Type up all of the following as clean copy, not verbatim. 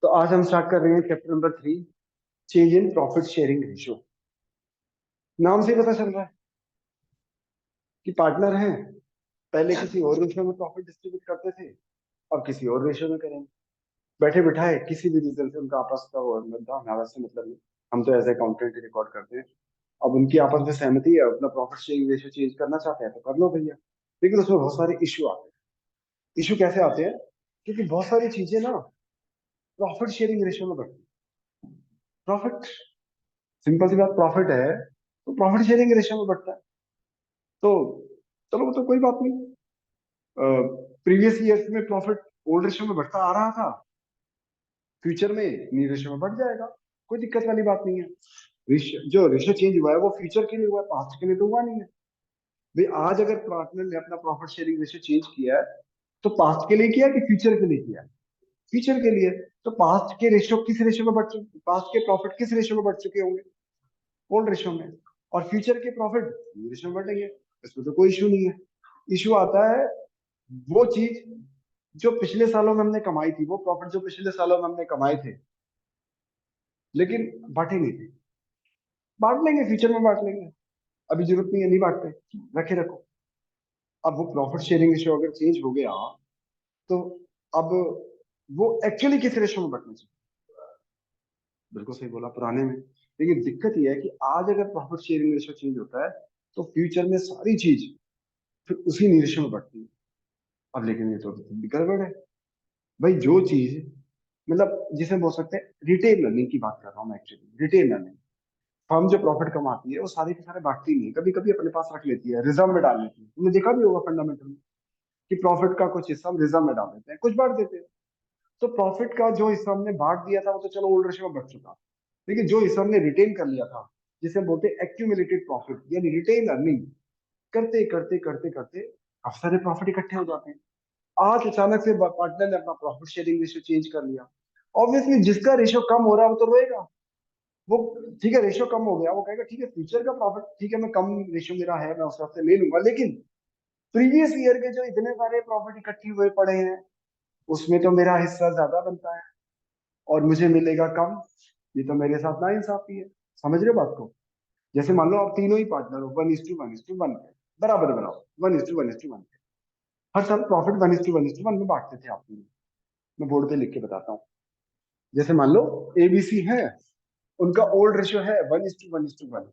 तो आज हम स्टार्ट कर रहे हैं chapter number 3, change in profit sharing ratio. नाम से ही पता चल रहा है कि पार्टनर हैं, पहले किसी और रेशियो में प्रॉफिट डिस्ट्रीब्यूट करते थे और किसी और रेशियो में करेंगे। बैठे बिठाए किसी भी रीजन से उनका आपस का वो हमारा से मतलब नहीं। हम तो एज अकाउंटेंट रिकॉर्ड करते हैं। अब उनकी आपस में सहमति है, अपना प्रॉफिट शेयरिंग रेशियो चेंज करना चाहते हैं तो कर लो भैया। लेकिन उसमें बहुत सारे इशू आते हैं। इशू कैसे आते हैं? क्योंकि बहुत सारी चीजें ना प्रॉफिट शेयरिंग रेशियो में बढ़ती है। प्रॉफिट, सिंपल सी बात, प्रॉफिट है तो प्रॉफिट शेयरिंग रेशियो में बढ़ता है। तो चलो वो तो कोई बात नहीं। प्रीवियस ईयर्स में प्रॉफिट ओल्ड रेशियो में बढ़ता आ रहा था, फ्यूचर में न्यू रेशियो में बढ़ जाएगा। कोई दिक्कत वाली बात नहीं है। जो रेशियो चेंज हुआ है वो फ्यूचर के लिए हुआ है, पास्ट के लिए तो हुआ नहीं है। भाई आज अगर पार्टनर ने अपना प्रॉफिट शेयरिंग रेशियो चेंज किया है तो पास्ट के लिए किया कि फ्यूचर के लिए किया? फ्यूचर के लिए। तो पास्ट के रेशियो किस रेशियो में बढ़ चुके, पास्ट के प्रॉफिट किस रेशियो में बढ़ चुके होंगे? ओल्ड रेशियो में। और फ्यूचर के प्रॉफिट न्यू रेशियो में बढ़ेंगे। इसमें तो कोई इशू नहीं है। इशू आता है वो चीज जो पिछले सालों में हमने कमाई थी, वो प्रॉफिट जो पिछले सालों में हमने कमाए थे लेकिन बांटे नहीं थे। बांट लेंगे, फ्यूचर में बांट लेंगे। अभी जरूरत नहीं है, नहीं बांटते, रखे रखो। अब वो प्रॉफिट शेयरिंग रेशियो अगर चेंज हो गया तो अब वो एक्चुअली किस रेशियो में बंटना चाहिए? बिल्कुल सही बोला, पुराने में। लेकिन दिक्कत यह है कि आज अगर प्रॉफिट शेयरिंग रेशियो चेंज होता है तो फ्यूचर में सारी चीज फिर उसी रेशियो में बढ़ती है। अब लेकिन ये तो गड़बड़ है। भाई जो चीज मतलब जिसे बोल सकते हैं रिटेल अर्निंग की बात कर रहा हूँ मैं, एक्चुअली रिटेल अर्निंग। फर्म जो प्रॉफिट कमाती है वो सारे के सारे बांटती नहीं है, कभी कभी अपने पास रख लेती है, रिजर्व में डाल लेती है। तुमने देखा भी होगा फंडामेंटल में कि प्रॉफिट का कुछ हिस्सा हम रिजर्व में डाल देते हैं, कुछ बांट देते हैं। तो प्रॉफिट का जो हिस्सा हमने बांट दिया था वो तो चलो ओल्ड रेशियो में बढ़ चुका, लेकिन जो हिस्सा हमने रिटेन कर लिया था, जिसे हम बोलते हैं एक्यूमुलेटेड प्रॉफिट यानी रिटेन अर्निंग, करते करते करते करते काफी सारे प्रॉफिट इकट्ठे हो जाते हैं। आज अचानक से पार्टनर ने अपना प्रॉफिट शेयरिंग रेशियो चेंज कर लिया। ऑब्वियसली जिसका रेशियो कम हो रहा है वो तो रोएगा। वो ठीक है, रेशियो कम हो गया, वो कहेगा ठीक है फ्यूचर का प्रॉफिट ठीक है, मैं कम रेशियो मेरा है, मैं उस हिसाब से ले लूंगा, लेकिन प्रीवियस ईयर के जो इतने सारे प्रॉफिट इकट्ठे हुए पड़े हैं उसमें तो मेरा हिस्सा ज्यादा बनता है और मुझे मिलेगा कम। ये तो मेरे साथ नाइंसाफी है। समझ रहे हो बात को? जैसे मान लो आप तीनों ही पार्टनर हो, 1:1:1 पे, बराबर बराबर 1:1:1। हर साल प्रॉफिट 1:1:1 में बांटते थे आप तीनों। मैं बोर्ड पे लिख के बताता हूँ। जैसे मान लो एबीसी है, उनका ओल्ड रेशियो है 1:1:1।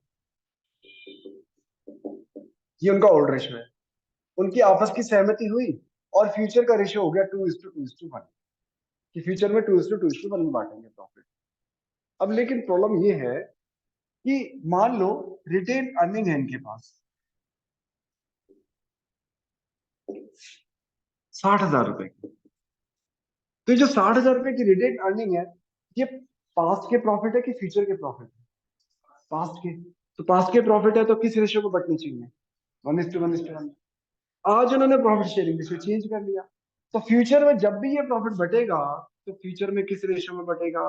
ये उनका ओल्ड रेशियो है। उनकी आपस की सहमति हुई और फ्यूचर का रेशियो हो गया 2:2:1, कि फ्यूचर में 2:2:1 में बांटेंगे प्रॉफिट। अब लेकिन प्रॉब्लम ये है कि मान लो रिटेन अर्निंग है इनके पास 60,000 रुपए की। तो ये जो 60,000 रुपए की रिटेन अर्निंग है, ये पास्ट के प्रॉफिट है कि फ्यूचर के प्रॉफिट है? पास्ट के। तो पास्ट के प्रॉफिट है तो किस रेशियो को बटनी चाहिए? 1:1:1। आज उन्होंने प्रॉफिट शेयरिंग रेशियो चेंज कर लिया, तो फ्यूचर में जब भी ये प्रॉफिट बटेगा तो फ्यूचर में किस रेशियो में बटेगा?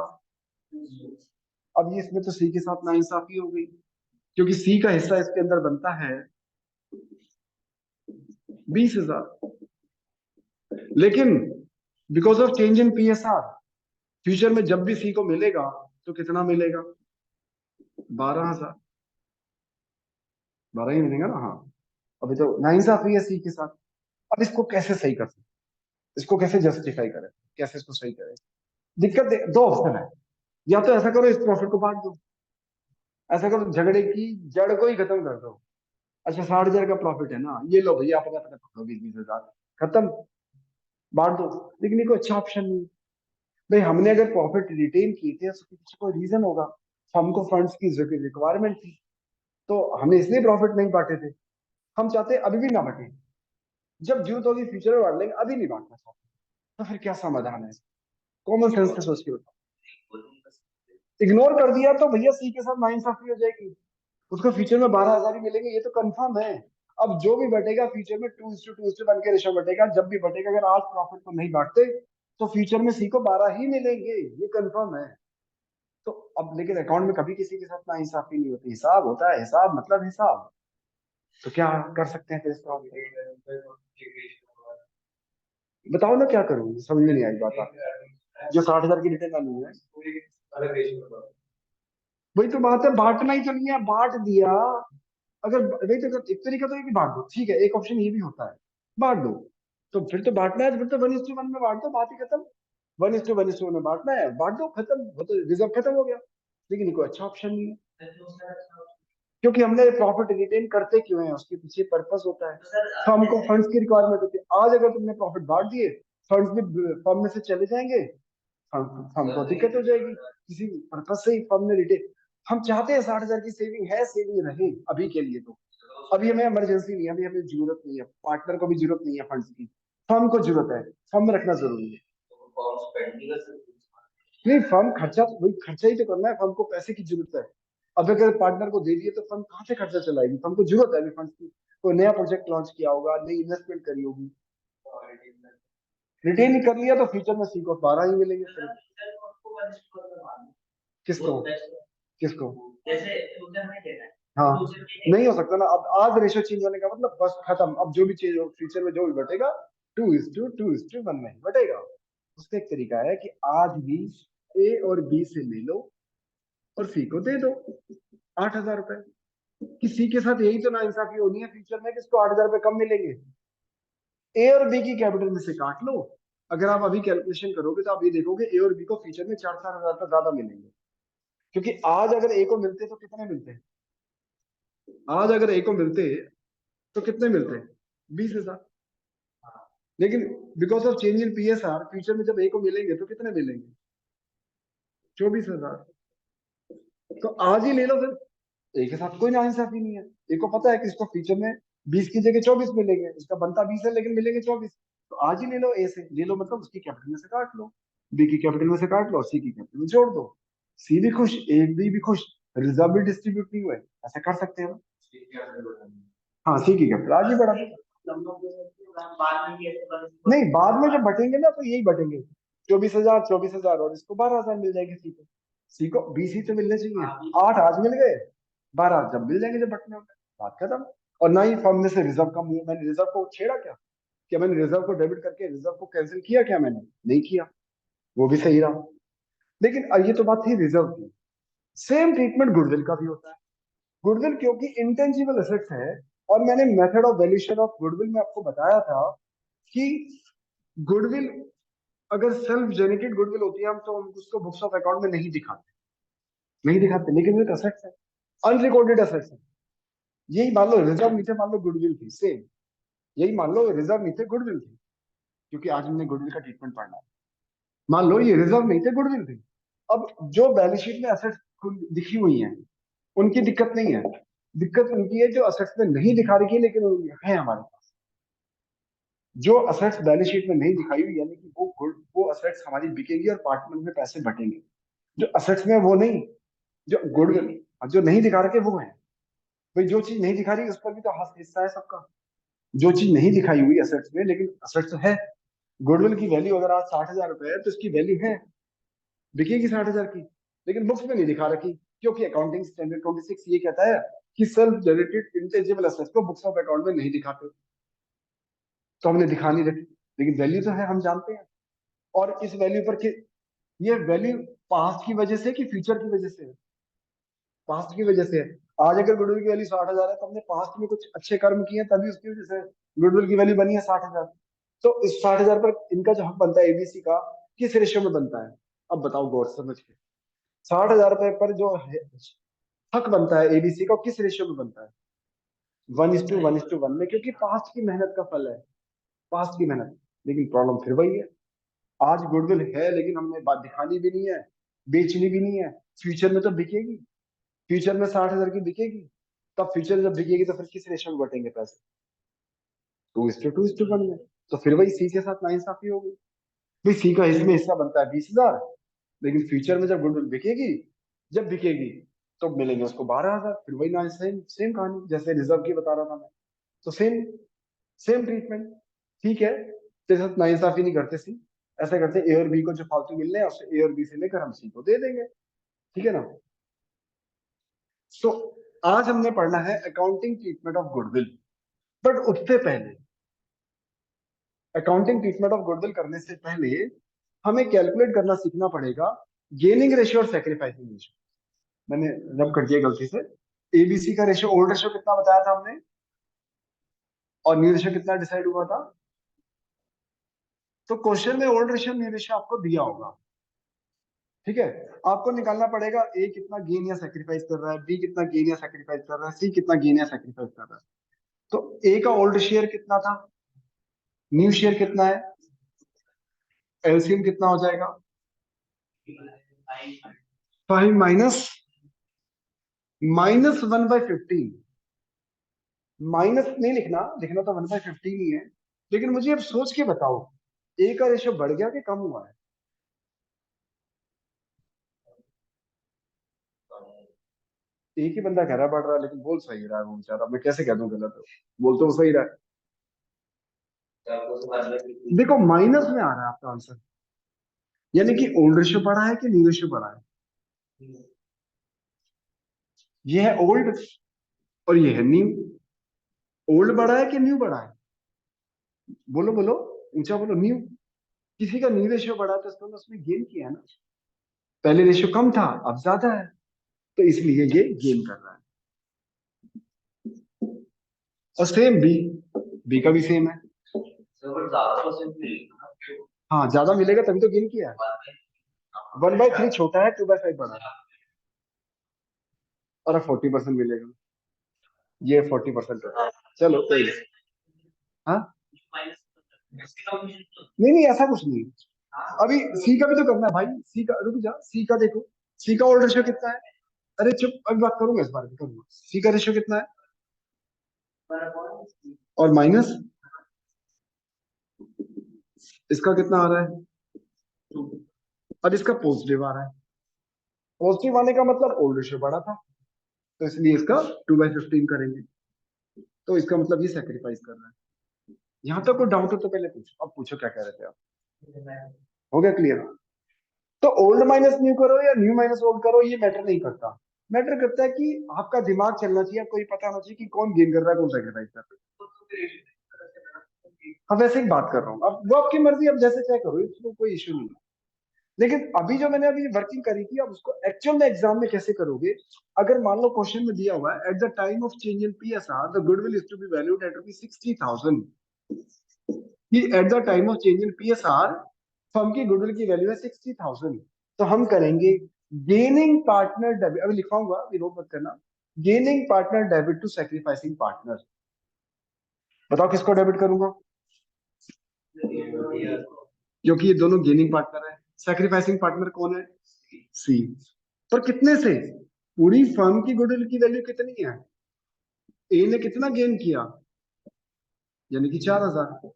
अब ये इसमें तो सी के साथ नाइंसाफी हो गई, क्योंकि सी का हिस्सा इसके अंदर बनता है 20,000, लेकिन because of change in PSR future में जब भी सी को मिलेगा तो कितना मिलेगा? 12,000। 12 ही मिलेगा ना? हाँ। अभी तो नाइंसाफी है सी के साथ। अब इसको कैसे सही कर सकते, इसको कैसे जस्टिफाई करें, कैसे इसको सही करें? दो ऑप्शन है। या तो ऐसा करो, इस प्रॉफिट को बांट दो। ऐसा करो, झगड़े की जड़ को ही खत्म कर दो। अच्छा 60,000 का प्रॉफिट है ना, ये लो भैया अपने अपने पकड़ो 20-20 हजार, खत्म, बांट दो। लेकिन ये कोई अच्छा ऑप्शन नहीं है। भाई हमने अगर प्रॉफिट रिटेन किए थे तो पीछे कोई रीजन होगा। हमको फंड्स की रिक्वायरमेंट थी, तो हमने इसलिए प्रॉफिट नहीं बांटे थे। हम चाहते अभी भी ना बांटे, जब जरूरत होगी फ्यूचर में बांट लेंगे, अभी नहीं बांटना चाहते। तो फिर क्या समाधान है? कॉमन सेंस से सोच के बताओ। इग्नोर कर दिया तो भैया सी के साथ नाइंसाफी हो जाएगी, उसको फ्यूचर में 12,000 ही मिलेंगे, ये तो कंफर्म है। अब जो भी बटेगा फ्यूचर में 2:2:1 के रेशो बटेगा, जब भी बटेगा। अगर आज प्रॉफिट को नहीं बांटते तो फ्यूचर में सी को 12 ही मिलेंगे, ये कंफर्म है। तो अब लेकिन अकाउंट में कभी किसी के साथ ना इंसाफी नहीं होती, हिसाब होता है, हिसाब मतलब हिसाब। तो क्या कर सकते हैं फिर इसको? बताओ ना क्या करूं, समझ में नहीं आई बात आपकी। जो 60,000 की रिटर्न वाली है, वही तो बात है, बांटना ही तो नहीं है, बांट दिया। अगर वही तो, एक तरीका तो है कि बांट दो, ठीक है, एक ऑप्शन ये भी होता है, बांट दो। तो फिर तो बांटना है तो फिर तो 1:1 में बांट दो, बात ही खत्म। 1:1 में बांटना है, बांट दो, खत्म, वो तो रिजर्व खत्म हो गया। लेकिन ये कोई अच्छा ऑप्शन नहीं है, क्योंकि हमने प्रॉफिट रिटेन करते क्यों है, उसके पीछे पर्पस होता है। तो हमको फंड्स की रिक्वायरमेंट होती है। आज अगर तुमने प्रॉफिट बांट दिए, फंड्स भी फर्म में से चले जाएंगे, हमको दिक्कत हो जाएगी। किसी पर्पज से ही फर्म ने रिटेन, हम चाहते हैं 60,000 की सेविंग है, सेविंग रहे अभी के लिए तो। अभी हमें इमरजेंसी नहीं है, अभी हमें जरूरत नहीं है, पार्टनर को भी जरूरत नहीं है फंड्स की, फर्म को जरूरत है, फर्म में रखना जरूरी है। नहीं, फर्म खर्चा, वही खर्चा ही तो करना है, फर्म को पैसे की जरूरत है। अब अगर पार्टनर को दे दिए तो फर्म कहाँ से खर्चा चलाएगी, फर्म को जरूरत है अभी फंड्स की। कोई नया प्रोजेक्ट लॉन्च किया होगा, नई इन्वेस्टमेंट करी होगी, रिटेन कर लिया तो फ्यूचर में सी को 12 ही मिलेंगे फिर। किसको, किसको, हाँ, नहीं हो सकता ना। अब आज रेशो चेंज होने का मतलब बस खत्म, अब जो भी चेंज हो फ्यूचर में जो भी बटेगा 2:1 में ही बटेगा। उसका एक तरीका है कि आज भी ए और बी से ले लो और सी को दे दो 8,000 रुपए। किसी के साथ यही तो नाइंसाफी होनी है फ्यूचर में, किसको 8,000 रुपए कम मिलेंगे। ए और बी की कैपिटल में से काट लो, अगर आप अभी कैलकुलेशन करोगे तो आप ये देखोगे ए और बी को फ्यूचर में 4-4 हजार रुपए ज्यादा मिलेंगे। क्योंकि आज अगर ए को मिलते तो कितने मिलते, आज अगर ए को मिलते तो कितने मिलते, 20,000। लेकिन because of change in PSR future में जब ए को मिलेंगे तो कितने मिलेंगे, 24,000। तो आज ही ले लो फिर, ए के साथ कोई नाइंसाफी नहीं है। ए को पता है कि इसको फ्यूचर में 20 की जगह 24 मिलेंगे, इसका बनता 20 है लेकिन मिलेंगे 24। तो आज ही ले लो, ए से ले लो, मतलब उसकी कैपिटल में से काट लो, बी की कैपिटल में से काट लो, सी की कैपिटल में जोड़ दो। सी भी खुश, ए बी भी खुश, रिजर्व भी डिस्ट्रीब्यूट नहीं हुए, ऐसा कर सकते हैं हम। हाँ, सी की कैपिटल आज ही बढ़ा दो। नहीं, बाद में जब बटेंगे ना तो यही बटेंगे, 24,000 24,000, और इसको 12,000 मिल जाएगी सी को। सी को 20 ही तो मिलने चाहिए, 8 आज मिल गए, 12 जब मिल जाएंगे जब बटने होंगे, बात खत्म। और ना ही फर्म में से रिजर्व कम हुआ, मैंने रिजर्व को छेड़ा क्या मैंने रिजर्व को डेबिट करके रिजर्व को कैंसिल किया क्या, मैंने नहीं किया, वो भी सही रहा। लेकिन ये तो बात थी रिजर्व की। सेम ट्रीटमेंट गुडविल का भी होता है। गुडविल क्योंकि इंटेंजिबल एसेट्स है, और मैंने method of valuation of goodwill में आपको बताया था कि गुडविल अगर सेल्फ जेनरेटेड गुडविल होती है, हम तो हम उसको बुक्स ऑफ अकाउंट में नहीं दिखाते, नहीं दिखाते, लेकिन वो एसेट्स है, अनरिकॉर्डेड एसेट्स है। यही मान लो रिजर्व नहीं थे, मान लो गुडविल थी, सेम यही मान लो रिजर्व नहीं थे, गुडविल थी, क्योंकि आज हमने गुडविल का ट्रीटमेंट पढ़ना है। मान लो ये रिजर्व नहीं थे, गुडविल थी। अब जो बैलेंस शीट में एसेट्स दिखी हुई हैं, उनकी दिक्कत नहीं है, दिक्कत उनकी है जो असेट्स में नहीं दिखा रखी है लेकिन है हमारे पास। जो असेट्स बैलेंस शीट में नहीं दिखाई हुई, यानी कि वो असेट्स हमारी बिकेगी और पार्टनर में पैसे बटेंगे। जो असेट्स में वो नहीं, जो गुडविल जो नहीं दिखा रखे वो है। भाई जो चीज नहीं दिखा रही उस पर भी तो हिस्सा है सबका। जो चीज नहीं दिखाई हुई असेट्स में लेकिन असेट्स है, गुडविल की वैल्यू अगर आज 60,000 रुपए है तो इसकी वैल्यू है, बिकेगी 60,000 की, लेकिन बुक्स में नहीं दिखा रखी, क्योंकि अकाउंटिंग स्टैंडर्ड 26 ये कहता है कि सेल्फ जनरेटेड इंटेंजिबल एसेट्स को बुक्स ऑफ अकाउंट में नहीं दिखाते। तो हमने दिखा नहीं रखी, लेकिन वैल्यू तो है, हम जानते हैं। और इस वैल्यू पर ये वैल्यू पास्ट की वजह से कि फ्यूचर की वजह से है, पास्ट की वजह से है। आज अगर गुडविल की वैल्यू 60,000 है तो हमने पास्ट में कुछ अच्छे कर्म किए हैं, तभी उसकी वजह से गुडविल की वैल्यू बनी है 60,000। तो इस 60,000 पर इनका जो हक बनता है एबीसी का, किस रेशियो में बनता है, अब बताओ गौर से समझ के। 60,000 रुपए पर जो हक बनता है एबीसी का, किस रेशियो में बनता है, 1:1:1 में, क्योंकि पास्ट की मेहनत का फल है, पास्ट की मेहनत। लेकिन प्रॉब्लम फिर वही है, आज गुडविल है लेकिन हमने बात दिखानी भी नहीं है, बेचनी भी नहीं है। फ्यूचर में तो बिकेगी, फ्यूचर में 60,000 की बिकेगी, तब फ्यूचर जब बिकेगी तो फिर किस रेशियो में बटेंगे पैसे, 2:2:1 में। तो फिर वही सी के साथ नाइंसाफी हो गई। भाई सी का इसमें हिस्सा बनता है 20,000, लेकिन फ्यूचर में जब गुडविल बिकेगी, जब बिकेगी तो मिलेंगे उसको 12,000, फिर वही ना, सेम सेम कहानी जैसे रिजर्व की बता रहा था मैं। तो सेम सेम ट्रीटमेंट, ठीक है, तेरे साथ नाइंसाफी नहीं करते सी, ऐसा करते ए और बी को जो फालतू मिलने हैं उससे ए और बी से लेकर हम सी को दे देंगे, ठीक है ना। तो आज हमने पढ़ना है accounting treatment of goodwill. But उससे पहले, अकाउंटिंग ट्रीटमेंट ऑफ गुडविल करने से पहले हमें कैलकुलेट करना सीखना पड़ेगा गेनिंग रेशियो और सैक्रिफाइसिंग रेशियो। मैंने रब कर दिया गलती से। एबीसी का रेशियो, ओल्ड रेशियो कितना बताया था हमने, और न्यू रेशियो कितना डिसाइड हुआ था। तो क्वेश्चन में ओल्ड रेशियो न्यू रेशियो आपको दिया होगा, ठीक है। आपको निकालना पड़ेगा ए कितना गेन या सेक्रीफाइस कर रहा है, बी कितना गेन या सेक्रीफाइस कर रहा है, सी कितना गेन या सेक्रीफाइस कर रहा है। तो ए का ओल्ड शेयर कितना था, न्यू शेयर कितना है, एलसीएम कितना हो जाएगा, 5 माइनस 1/15। माइनस नहीं लिखना, लिखना तो 1/15 ही है। लेकिन मुझे अब सोच के बताओ, ए का रेशियो बढ़ गया कि कम हुआ है। एक ही बंदा कह रहा है बढ़ रहा है, लेकिन बोल सही रहा है वो बेचारा, मैं कैसे कह दूं गलत है। बोल तो वो सही रहा है। देखो माइनस में आ रहा है आपका आंसर, यानी कि ओल्ड रेशियो बढ़ा है कि न्यू रेशियो बढ़ा है। ये है ओल्ड और ये है न्यू। ओल्ड बढ़ा है कि न्यू बढ़ा है, बोलो बोलो, ऊंचा बोलो, न्यू। किसी का न्यू रेशियो बढ़ा है तो उसने उसमें गेन किया है ना। पहले रेशियो कम था, अब ज्यादा है, तो इसलिए ये गेन कर रहा है। और सेम बी, बी का भी सेम है। हाँ ज्यादा मिलेगा तभी तो गेन किया है। 1/3 छोटा है, 2/5 बड़ा है। और अब 40% मिलेगा, ये 40% है। चलो कोई नहीं। हाँ नहीं नहीं, ऐसा कुछ नहीं। अभी सी का भी तो करना है भाई, सी का, रुक जा, सी का देखो। सी का ओल्ड रेशियो कितना है। अरे चुप, अभी बात करूंगा, इस बारे में करूंगा। सी का रेशियो कितना है, और माइनस इसका कितना आ रहा है, और इसका पॉजिटिव आ रहा है। पॉजिटिव आने का मतलब ओल्ड रेशियो बढ़ा था, तो इसलिए इसका 2/15 करेंगे। तो इसका मतलब ये सेक्रीफाइस कर रहा है। यहाँ तक कोई डाउट हो तो पहले पूछो, अब पूछो क्या कह रहे थे आप। हो गया क्लियर। तो ओल्ड माइनस न्यू करो या न्यू माइनस ओल्ड करो, ये मैटर नहीं करता। मैटर करता है कि आपका दिमाग चलना चाहिए, आपको ये पता होना चाहिए कि कौन गेन कर रहा है, कौन सेक्रीफाइस कर रहा है। हाँ वैसे ही बात कर रहा हूँ, अब वो आपकी मर्जी, अब जैसे चाहे करो, इसमें कोई इशू नहीं है। लेकिन अभी जो मैंने अभी वर्किंग करी थी, अब उसको एक्चुअल में एग्जाम में कैसे करोगे। अगर मान लो क्वेश्चन में दिया हुआ है, at the time of change in PSR the goodwill is to be valued at ₹60,000, कि at the time of change in PSR firm की गुडविल की वैल्यू है 60,000। तो हम करेंगे गेनिंग पार्टनर डेबिट, अभी लिखवाऊंगा, अभी नोट मत करना। Gaining partner debit to sacrificing partner. बताओ किसको डेबिट करूंगा, क्योंकि ये दोनों गेनिंग पार्टनर है। सेक्रीफाइसिंग पार्टनर कौन है, सी। पर कितने से, पूरी फर्म की गुडविल की वैल्यू कितनी है, ए ने कितना गेन किया, यानी कि 4,000,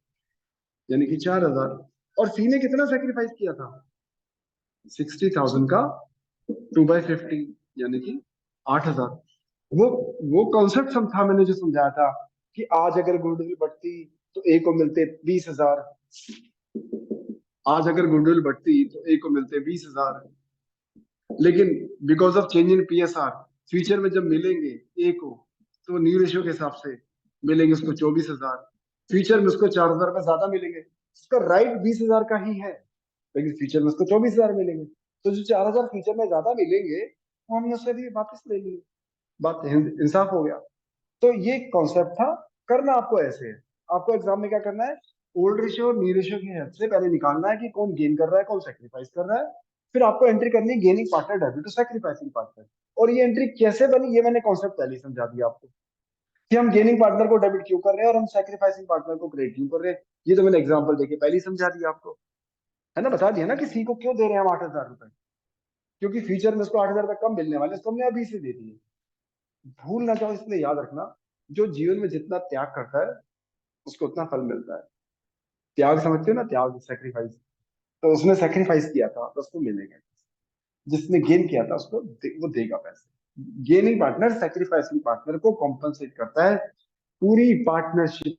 यानी कि 4,000। और सी ने कितना सेक्रीफाइस किया था, 60,000 का 2/15, यानी कि 8,000। वो वो कॉन्सेप्ट सम था, मैंने जो समझाया था कि आज अगर गुडविल बढ़ती तो ए को मिलते 20,000, आज अगर गुडविल बढ़ती तो ए को मिलते 20,000। लेकिन because of change in PSR, future में जब मिलेंगे ए को, तो न्यू रेशियो के हिसाब से मिलेंगे उसको 24,000। फ्यूचर में उसको 4,000 रुपये ज्यादा मिलेंगे, उसका राइट 20,000 का ही है, लेकिन फ्यूचर में उसको 24,000 मिलेंगे। तो जो 4,000 फ्यूचर में ज्यादा मिलेंगे, वो हमने उससे भी वापस ले लिए। बात इंसाफ हो गया। तो ये कॉन्सेप्ट था। करना आपको ऐसे है, आपको एग्जाम में क्या करना है, ओल्ड रेशियो और न्यू रेशियो की हेल्प से पहले निकालना है कि कौन गेन कर रहा है, कौन सेक्रीफाइस कर रहा है। फिर आपको एंट्री करनी है gaining partner debit to sacrificing partner. और ये एंट्री कैसे बनी, ये मैंने कॉन्सेप्ट पहले ही समझा दिया आपको, कि हम गेनिंग पार्टनर को डेबिट क्यों कर रहे हैं और हम सेक्रीफाइसिंग पार्टनर को क्रेडिट क्यों कर रहे हैं। ये तो मैंने एग्जाम्पल देके पहले ही समझा दिया आपको, है ना। बता दिया ना कि सी को क्यों दे रहे हैं हम 8,000 रुपए, क्योंकि फ्यूचर में उसको 8,000 रुपए कम मिलने वाले, उसको हमने अभी से दे दिए। भूल ना जाओ, इसलिए याद रखना, जो जीवन में जितना त्याग करता है उसको उतना फल मिलता है। त्याग समझते हो ना, त्याग, सेक्रीफाइस। तो उसने सेक्रीफाइस किया था तो उसको मिलेगा, जिसने गेन किया था उसको वो देगा पैसे। गेनिंग पार्टनर सेक्रीफाइसिंग पार्टनर को कॉम्पनसेट करता है, पूरी पार्टनरशिप।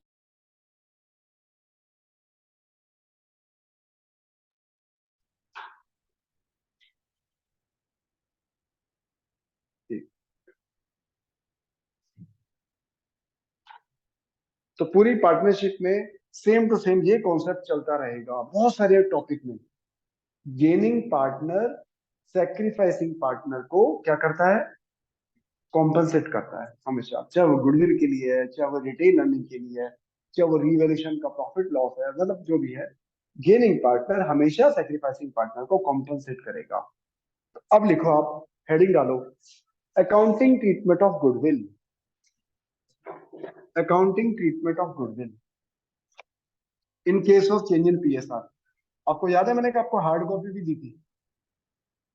तो पूरी पार्टनरशिप में सेम टू सेम ये कॉन्सेप्ट चलता रहेगा बहुत सारे टॉपिक में। गेनिंग पार्टनर सेक्रीफाइसिंग पार्टनर को क्या करता है, कॉम्पनसेट करता है हमेशा, चाहे वो गुडविल के लिए है, चाहे वो रिटेन अर्निंग के लिए है, चाहे वो रिवैल्यूएशन का प्रॉफिट लॉस है, मतलब जो भी है, गेनिंग पार्टनर हमेशा सेक्रीफाइसिंग पार्टनर को कॉम्पनसेट करेगा। अब लिखो, आप हेडिंग डालो, accounting treatment of goodwill, accounting treatment of goodwill in case of change in PSR. आपको याद है मैंने कि आपको हार्ड कॉपी भी दी थी,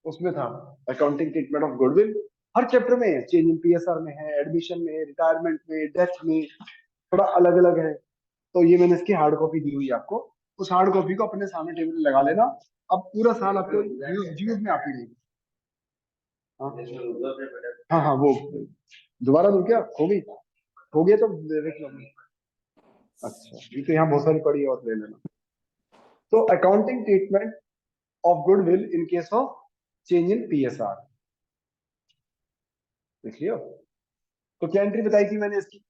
उसमें था accounting treatment of goodwill. Her chapter में है, चेंज इन पीएसआर में है, एडमिशन में, रिटायरमेंट में, डेथ में, थोड़ा अलग अलग है। तो ये मैंने इसकी हार्ड कॉपी दी हुई है आपको, उस हार्ड कॉपी को अपने सामने टेबल में लगा लेना। अब पूरा साल आपको यूज यूज में आती रहेगी। हाँ हाँ हाँ, वो दोबारा दूं क्या, हो गया तो देख लो। अच्छा, ये तो यहाँ बहुत सारी पड़ी है, और ले लेना। तो accounting treatment of goodwill in case of change in PSR, देख लियो। तो क्या एंट्री बताई थी मैंने इसकी,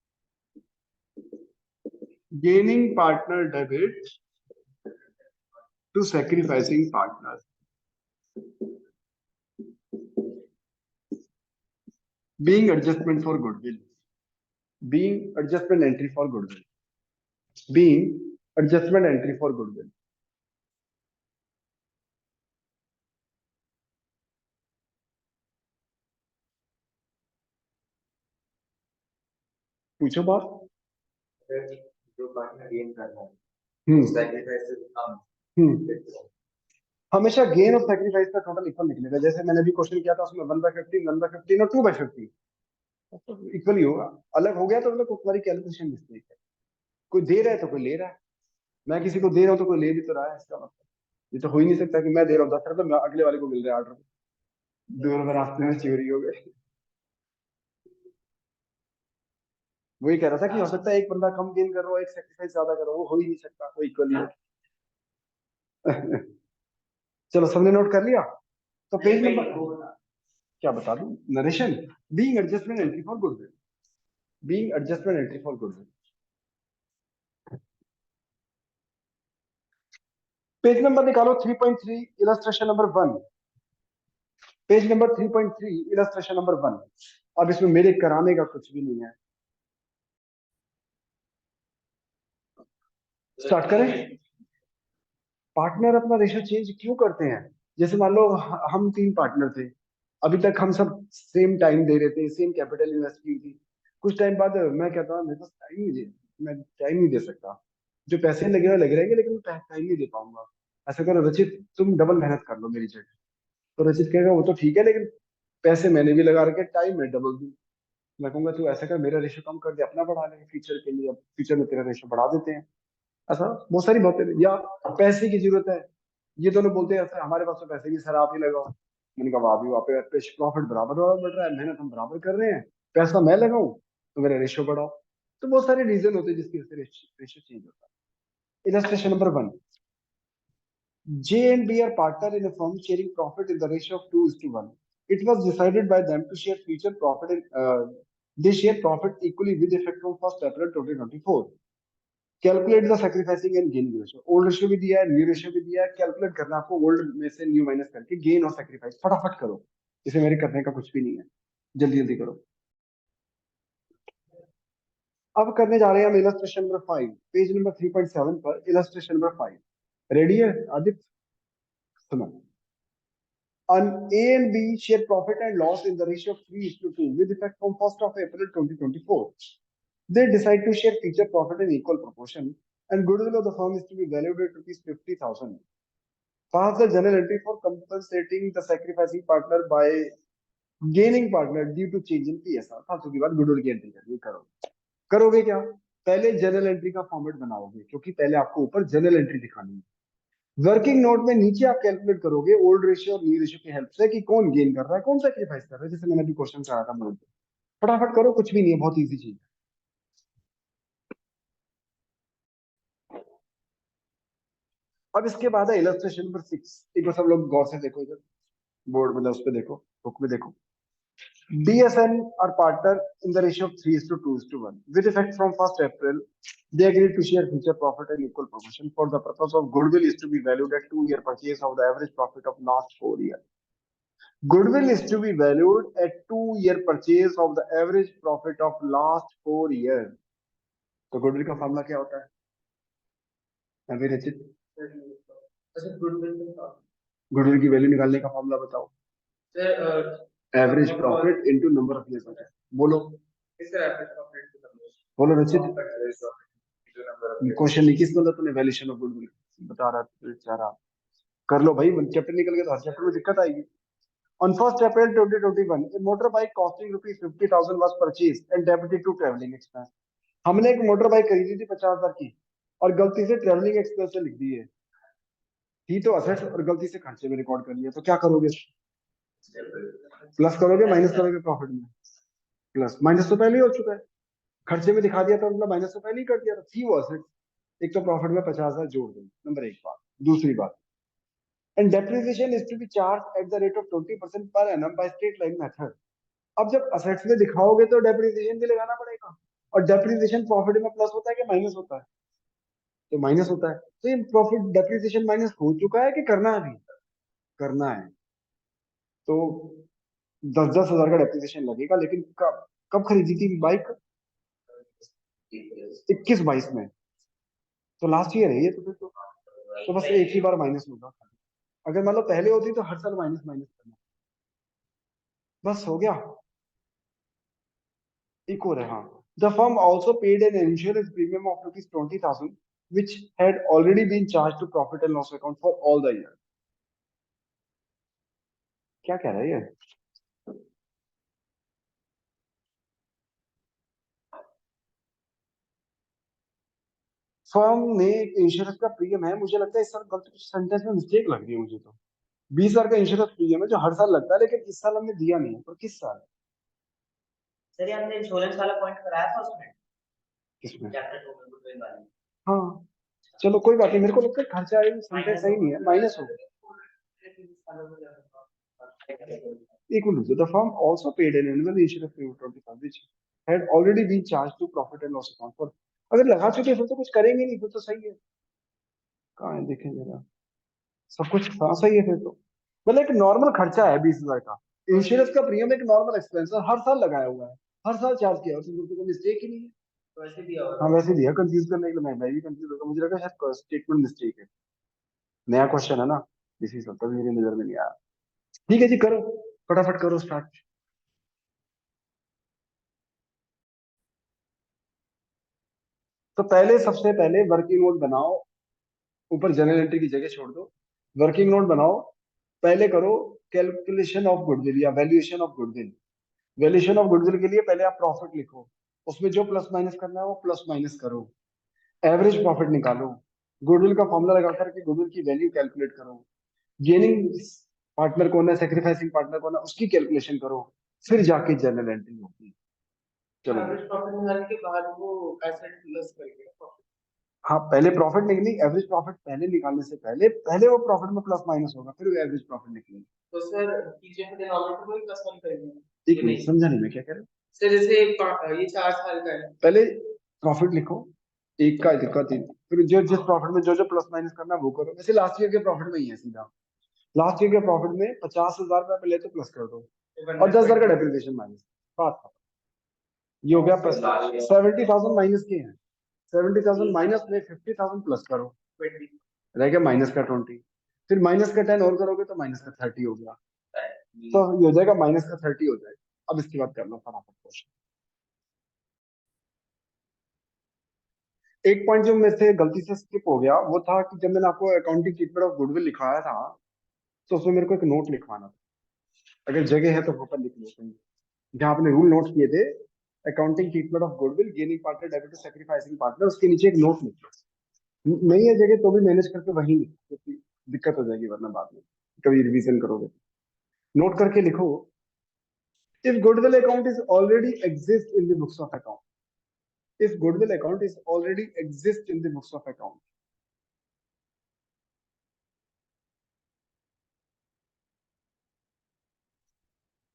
gaining partner debit to sacrificing partner, being adjustment for goodwill, being adjustment entry for goodwill, being adjustment entry for goodwill. पूछो बात। जो पार्टनर गेन कर रहा है, सैक्रिफाइस कम, हमेशा गेन और सैक्रिफाइस का टोटल इक्वल निकलेगा। जैसे मैंने भी क्वेश्चन किया था, उसमें 1/15, 1/15 और 2/50 तो इक्वल ही होगा। अलग हो गया तो मतलब तुम्हारी कैलकुलेशन मिस्टेक है। कोई दे रहा है तो कोई ले रहा है, मैं किसी को दे रहा हूँ तो कोई ले भी तो रहा है, इसका मतलब ये तो हो ही नहीं सकता कि मैं दे रहा हूँ 10 रुपए, मैं अगले वाले को मिल रहा है 8 रुपए, 2 रुपए रास्ते में चोरी हो गए। वही कह रहा था कि हो सकता है एक बंदा कम गेन कर रहा हो, एक सेक्रीफाइस ज्यादा कर रहा हो, वो हो ही नहीं सकता, वो इक्वल ही है। चलो, सबने नोट कर लिया। तो पेज नंबर, क्या बता दूं, narration, being adjustment entry for goodwill, being adjustment entry for goodwill. Page number निकालो 3.3, illustration number 1, page number 3.3, illustration number 1। अब इसमें मेरे कराने का कुछ भी नहीं है, स्टार्ट करें। पार्टनर अपना रेशो चेंज क्यों करते हैं? जैसे मान लो हम 3 पार्टनर थे, अभी तक हम सब सेम टाइम दे रहे थे, सेम कैपिटल इन्वेस्ट की थी। कुछ टाइम बाद मैं कहता हूँ मेरे पास टाइम नहीं दे, मैं टाइम नहीं दे सकता, जो पैसे लगे हुए लगे रहेंगे, लेकिन मैं टाइम नहीं दे पाऊंगा। ऐसा करो रचित, तुम डबल मेहनत कर लो मेरी जगह। तो रचित कहेगा वो तो ठीक है, लेकिन पैसे मैंने भी लगा रखे, टाइम मैं डबल दूं। मैं कहूंगा तू ऐसा कर, मेरा रेशो कम कर दे, अपना बढ़ा ले फ्यूचर के लिए, अब फ्यूचर में तेरा रेशो बढ़ा देते हैं। ऐसा बहुत सारी बातें, या पैसे की जरूरत है, ये दोनों बोलते हैं सर हमारे पास तो पैसे की, सर आप ही लगाओ। मैंने कहा वाह भी वहाँ पे प्रॉफिट बराबर बराबर बढ़ रहा है, मेहनत हम बराबर कर रहे हैं, पैसा मैं लगाऊं तो मेरा रेशियो बढ़ाओ। तो बहुत सारे रीजन होते हैं जिसकी वजह से रेशियो चेंज होता है। Illustration number 1, J and B are partner in a firm sharing profit in the ratio of 2:1. It was decided by them to share future profit in, they share profit equally with effect from 1st April 2024. Calculate the sacrificing and gain ratio, old ratio भी दिया है, new ratio भी दिया है, calculate करना आपको old में से न्यू माइनस करके गेन और सैक्रिफाइस, फटाफट करो, इसे मेरे करने का कुछ भी नहीं है, जल्दी जल्दी करो। अब करने जा रहे हैं हम इलस्ट्रेशन नंबर 5, पेज नंबर 3.7 पर, इलस्ट्रेशन नंबर 5। रेडी है आदित्य? सुनो, an A and B share profit and loss in the ratio of 3:2 with effect from 1st of April 2024. They decide to share future profit in equal proportion, and goodwill of the firm is to be valued at rupees 50,000. Pass the journal entry for compensating the sacrificing partner by gaining partner due to change in PSR। फालतू की बात, goodwill की entry करनी करो। करोगे क्या? पहले journal entry का फॉर्मेट बनाओगे, क्योंकि पहले आपको ऊपर जर्नल एंट्री दिखानी है। वर्किंग नोट में नीचे आप कैलकुलेट करोगे ओल्ड रेशियो और न्यू रेशियो की हेल्प से कि कौन गेन कर रहा है, कौन सैक्रिफाइस कर रहा है, जैसे मैंने अभी क्वेश्चन कराया था बोर्ड पे। फटाफट करो, कुछ भी नहीं है, बहुत इजी चीज है। अब इसके बाद है इलस्ट्रेशन नंबर 6। एक बार सब लोग गौर से देखो इधर, बोर्ड मतलब उस पे देखो, बुक में देखो। DSN are partner in the ratio of 3:2:1. With effect from 1st April, they agreed to share future profit in equal proportion. For the purpose of goodwill is to be valued at 2-year purchase of the average profit of last 4 years. Goodwill is to be valued at 2-year purchase of the average profit of last 4 years. तो goodwill का formula क्या होता है? अभी रचित goodwill की value निकालने का फॉर्मूला बताओ sir. Average profit into number of years होता है। बोलो बोलो रचित क्वेश्चन नहीं किस बोला तूने वैल्यूएशन ऑफ गुडविल बता रहा बेचारा कर लो भाई चैप्टर निकल गया तो हर चैप्टर में दिक्कत आएगी। On 1st April 2021, a motorbike costing rupees 50,000 was purchased and debited to traveling expense. हमने एक मोटर बाइक खरीदी थी 50,000 की और गलती से ट्रेवलिंग एक्सपेंस से लिख दी है। थी तो असेट्स और गलती से खर्चे में रिकॉर्ड कर लिया तो क्या करोगे? प्लस करोगे माइनस करोगे प्रॉफिट में? प्लस माइनस तो पहले ही हो चुका है, खर्चे में दिखा दिया तो मतलब माइनस तो पहले ही कर दिया था। थी वो असेट्स। एक तो प्रॉफिट में 50,000 जोड़ दो, नंबर एक बात। दूसरी बात, and depreciation is to be charged at the rate of 20% per annum by straight line method. अब जब असेट्स में दिखाओगे तो डेप्रिसिएशन भी लगाना पड़ेगा और डेप्रिसिएशन प्रॉफिट में प्लस होता है कि माइनस होता है? तो माइनस होता है। तो ये प्रॉफिट डेप्रिसिएशन माइनस हो चुका है कि करना है? अभी करना है। तो 10-10 हजार का डेप्रिसिएशन लगेगा। लेकिन कब कब खरीदी थी बाइक? 21-22 में, तो लास्ट ईयर है ये। तो फिर तो बस एक ही बार माइनस होगा। अगर मान लो पहले होती तो हर साल माइनस माइनस करना, बस हो गया। एक और है हाँ। The firm also paid an insurance premium of rupees 20,000, which had already been charged to profit and loss account for all the year. क्या कह रहा है ये? फर्म ने इंश्योरेंस का प्रीमियम है, मुझे लगता है इस साल गलत सेंटेंस में मिस्टेक लग रही है मुझे। तो 20,000 का इंश्योरेंस प्रीमियम है जो हर साल लगता है, लेकिन इस साल हमने दिया नहीं है। पर किस साल? सर ये हमने इंश्योरेंस वाला पॉइंट कराया था उसमें। किसमें? चैप्टर 2 में गुडविल वाले। हाँ चलो कोई बात नहीं, मेरे को लगता है खर्चा सेंटेंस सही नहीं है, माइनस हो गया। Equal to the firm also paid an annual insurance premium 20,000 which had already been charged to profit and loss account for। अगर लगा चुके फिर तो कुछ करेंगे नहीं, फिर तो सही है। कहाँ है देखें जरा, सब कुछ हाँ सही है फिर तो। मतलब एक नॉर्मल खर्चा है 20,000 का। इंश्योरेंस का प्रीमियम एक नॉर्मल एक्सपेंस है, हर साल लगाया हुआ है, हर साल चार्ज किया है, उसमें कोई मिस्टेक ही नहीं है। वैसे दिया होगा। हाँ वैसे दिया, कंफ्यूज करने के लिए मैं भी कंफ्यूज होगा, मुझे लगा शायद स्टेटमेंट मिस्टेक है। नया क्वेश्चन है ना, इसी सब तक मेरी नजर में नहीं आया। ठीक है जी, करो फटाफट करो स्टार्ट। तो पहले सबसे पहले वर्किंग नोट बनाओ, ऊपर जनरल एंट्री की जगह छोड़ दो, वर्किंग नोट बनाओ। पहले करो कैलकुलेशन ऑफ गुडविल या valuation of goodwill. Valuation of goodwill के लिए पहले आप प्रॉफिट लिखो, उसमें जो प्लस माइनस करना है वो प्लस माइनस करो। एवरेज प्रॉफिट निकालो, गुडविल का फॉर्मूला लगा करके गुडविल की वैल्यू कैलकुलेट करो। गेनिंग पार्टनर कौन है, सेक्रीफाइसिंग पार्टनर कौन है, उसकी कैलकुलेशन करो, फिर जाके जनरल एंट्री होगी। चलो एवरेज प्रॉफिट निकालने के बाद वो एसेट प्लस करके प्रॉफिट। हाँ पहले प्रॉफिट निकली, एवरेज प्रॉफिट पहले निकालने से पहले पहले वो प्रॉफिट में प्लस माइनस होगा, फिर वो एवरेज प्रॉफिट निकलेगी। तो सर पीछे के डिनोमिनेटर को भी प्लस वन करेंगे? एक मिनट समझा नहीं मैं क्या कह रहा हूँ। सर जैसे ये 4 साल का है, पहले प्रॉफिट लिखो, एक का एक का तीन, फिर जो जिस प्रॉफिट में जो जो प्लस माइनस करना है वो करो। वैसे लास्ट ईयर के प्रॉफिट में ही है सीधा, लास्ट ईयर के प्रॉफिट में 50,000 रुपए पहले तो प्लस कर दो और 10,000 का डेप्रिसिएशन माइनस। बात खत्म। ये हो गया 70,000 माइनस के हैं, 70,000 माइनस में 50,000 प्लस करो, रह गया माइनस का 20, फिर माइनस का 10 और करोगे तो माइनस का 30 हो गया। तो ये हो जाएगा माइनस का 30 हो जाएगा। अब इसके बाद करना फटाफट क्वेश्चन। एक पॉइंट जो मेरे से गलती से स्किप हो गया वो था कि जब मैंने आपको अकाउंटिंग ट्रीटमेंट ऑफ गुडविल लिखवाया था तो उसमें मेरे को एक नोट लिखवाना था। अगर जगह है तो ऊपर लिख लो कहीं, जहाँ आपने रूल नोट किए थे, accounting treatment of goodwill, gaining partner, debit, sacrificing partner, उसके नीचे एक नोट लिख लो। नहीं है जगह तो भी मैनेज करके वहीं लिखो, क्योंकि दिक्कत हो जाएगी वरना बाद में कभी रिवीजन करोगे। नोट करके लिखो, if goodwill account is already exist in the books of account, if goodwill account is already exist in the books of account,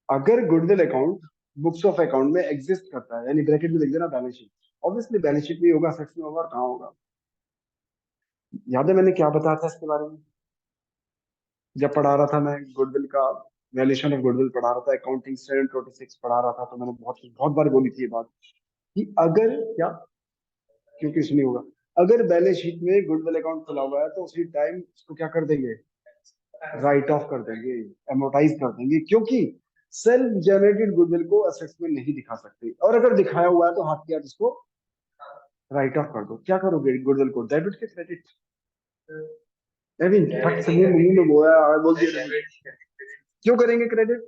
अगर goodwill account books of account में एग्जिस्ट करता है, यानी ब्रैकेट में लिख देना balance sheet, obviously balance sheet में होगा, असेट्स में होगा, और कहाँ होगा? याद है मैंने क्या बताया था इसके बारे में जब पढ़ा रहा था मैं गुडविल का? वैल्यूएशन ऑफ गुडविल पढ़ा रहा था, अकाउंटिंग स्टैंडर्ड 26 पढ़ा रहा था, तो मैंने बहुत बहुत बार बोली थी ये बात कि अगर क्या, क्योंकि इसमें होगा, अगर बैलेंस शीट में गुडविल अकाउंट खुला हुआ है तो उसी टाइम उसको क्या कर देंगे, राइट ऑफ कर देंगे, एमोटाइज कर देंगे, क्योंकि सेल्फ जनरेटेड गुडविल को असेट्स में नहीं दिखा सकते, और अगर दिखाया हुआ है तो हाथ के हाथ उसको राइट ऑफ कर दो। क्या करोगे गुडविल को, डेबिट के क्रेडिट? फट से मुंह में बोला, बोल दिया डेबिट। क्यों करेंगे क्रेडिट?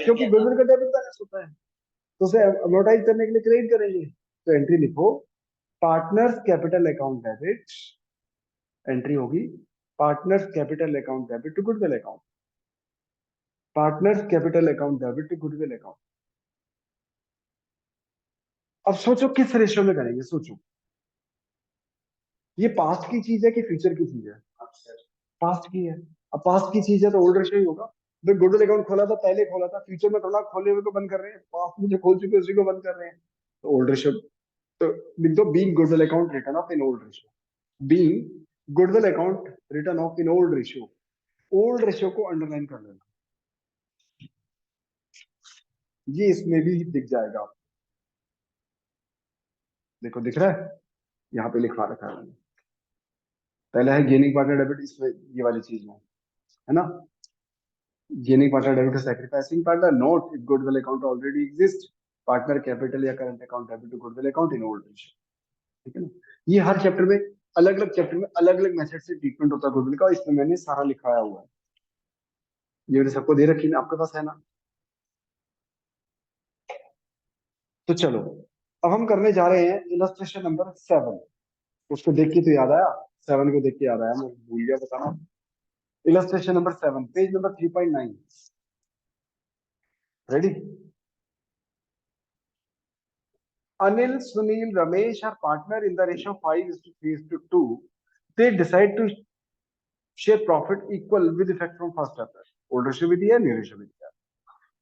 क्योंकि गुडविल का डेबिट बैलेंस होता है, तो उसे अमोर्टाइज करने के लिए क्रेडिट करेंगे। तो एंट्री लिखो, partners capital account debit, entry होगी partners capital account debit to goodwill account, partners capital account debit to goodwill account. अब सोचो किस रेशियो में करेंगे, सोचो ये पास्ट की चीज है कि फ्यूचर की चीज है? पास्ट की है। अब पास्ट की चीज है तो ओल्ड रेशियो ही होगा। तो गुडविल अकाउंट खोला था, पहले खोला था, फ्यूचर में थोड़ा खोले हुए को बंद कर रहे हैं, पास्ट में जो खोल चुके हैं उसी को बंद कर रहे हैं, तो ओल्ड रेशियो। तो लिख दो being goodwill account return of in old ratio, being goodwill account return of in old ratio. Old ratio को अंडरलाइन कर लेना, ये इसमें भी दिख जाएगा। देखो दिख रहा है, यहाँ पे लिखवा रखा है मैंने। पहला है गेनिंग पार्टनर डेबिट, इसमें ये वाली चीज में है ना, gaining partner debit to sacrificing partner, note if goodwill account already exist, partner capital या current account debit to goodwill account in old ratio. ठीक है ना, ये हर चैप्टर में अलग अलग चैप्टर में अलग अलग मेथड से ट्रीटमेंट होता है गुडविल का, इसमें मैंने सारा लिखाया हुआ है, ये मैंने सबको दे रखी है, आपके पास है ना? तो चलो अब हम करने जा रहे हैं इलस्ट्रेशन नंबर 7। उसको देख के तो याद आया, 7 को देख के याद आया, मैं भूल गया बताना। Illustration number 7, page number 3.9, ready? Anil, Sunil, Ramesh are partner in the ratio 5:3:2. They decide to share profit equal with effect from first chapter. Old ratio भी दिया है, new ratio भी दिया है.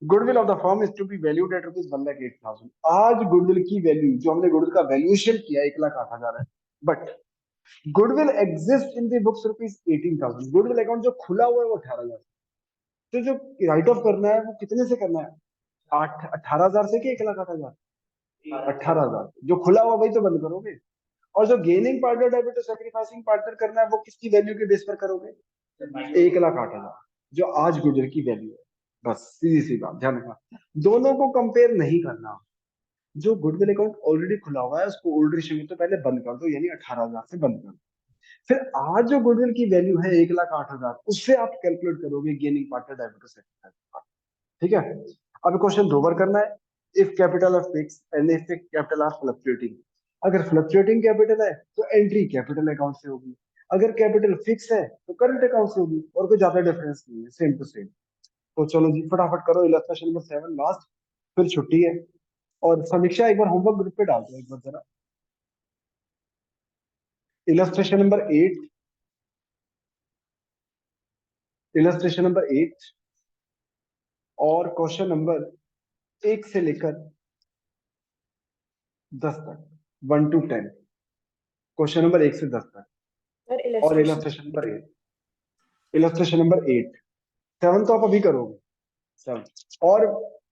Goodwill of the firm is to be valued at rupees 1,08,000. आज goodwill की value, जो हमने गुडविल का वैल्यूएशन किया 1,08,000 है, but goodwill exist in the books rupees 18,000। Goodwill account जो खुला हुआ है वो 18,000। तो जो राइट ऑफ करना है वो कितने से करना है, 18,000 से कि 1,08,000? 18,000। जो खुला हुआ वही तो बंद करोगे, और जो gaining partner debit sacrificing partner करना है वो किसकी वैल्यू के बेस पर करोगे, 1,08,000 जो आज गुडविल की वैल्यू है। बस सीधी सी बात, ध्यान रखना, दोनों को कंपेयर नहीं करना। जो गुडविल अकाउंट ऑलरेडी खुला हुआ है उसको ओल्ड रेशियो में तो पहले बंद कर दो, यानी 18,000 से बंद कर दो। फिर आज जो गुडविल की वैल्यू है 1,08,000, उससे आप कैलकुलेट करोगे गेनिंग पार्टनर डेबिट सैक्रिफाइसिंग। ठीक है, अब क्वेश्चन दो बार करना है। If capital R fix and if capital R fluctuating, अगर फ्लक्चुएटिंग कैपिटल है तो एंट्री कैपिटल अकाउंट से होगी, अगर कैपिटल फिक्स है तो करंट अकाउंट से होगी, और कोई ज्यादा डिफरेंस नहीं है, सेम टू सेम। तो चलो जी फटाफट करो, इलस्ट्रेशन नंबर 7 लास्ट, फिर छुट्टी है। और समीक्षा एक बार होमवर्क ग्रुप पे डाल दो एक बार जरा, इलस्ट्रेशन नंबर 8, इलस्ट्रेशन नंबर 8 और क्वेश्चन नंबर 1 से लेकर 10 तक, 1 to 10, क्वेश्चन नंबर 1 से 10 तक, सर और इलस्ट्रेशन नंबर 8, इलस्ट्रेशन नंबर 8, 7 तो आप अभी करोगे 7। और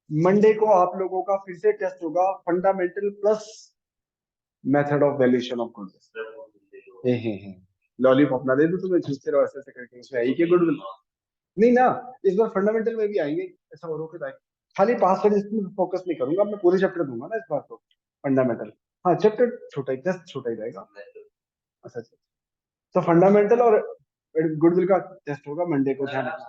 मंडे को आप लोगों का फिर से टेस्ट होगा, fundamental plus method of valuation of goodwill. Lollipop ना दे दो तुम्हें, चूसते रहो ऐसे ऐसे करके, उसमें आई के गुडविल नहीं ना। इस बार फंडामेंटल में भी आएंगे, ऐसा हो रोके दाए, खाली पास में फोकस नहीं करूंगा मैं, पूरे चैप्टर दूंगा ना इस बार तो फंडामेंटल। हाँ चैप्टर छोटा ही, जस्ट छोटा ही रहेगा। अच्छा अच्छा, तो फंडामेंटल और गुडविल का टेस्ट होगा मंडे को, ध्यान रखना।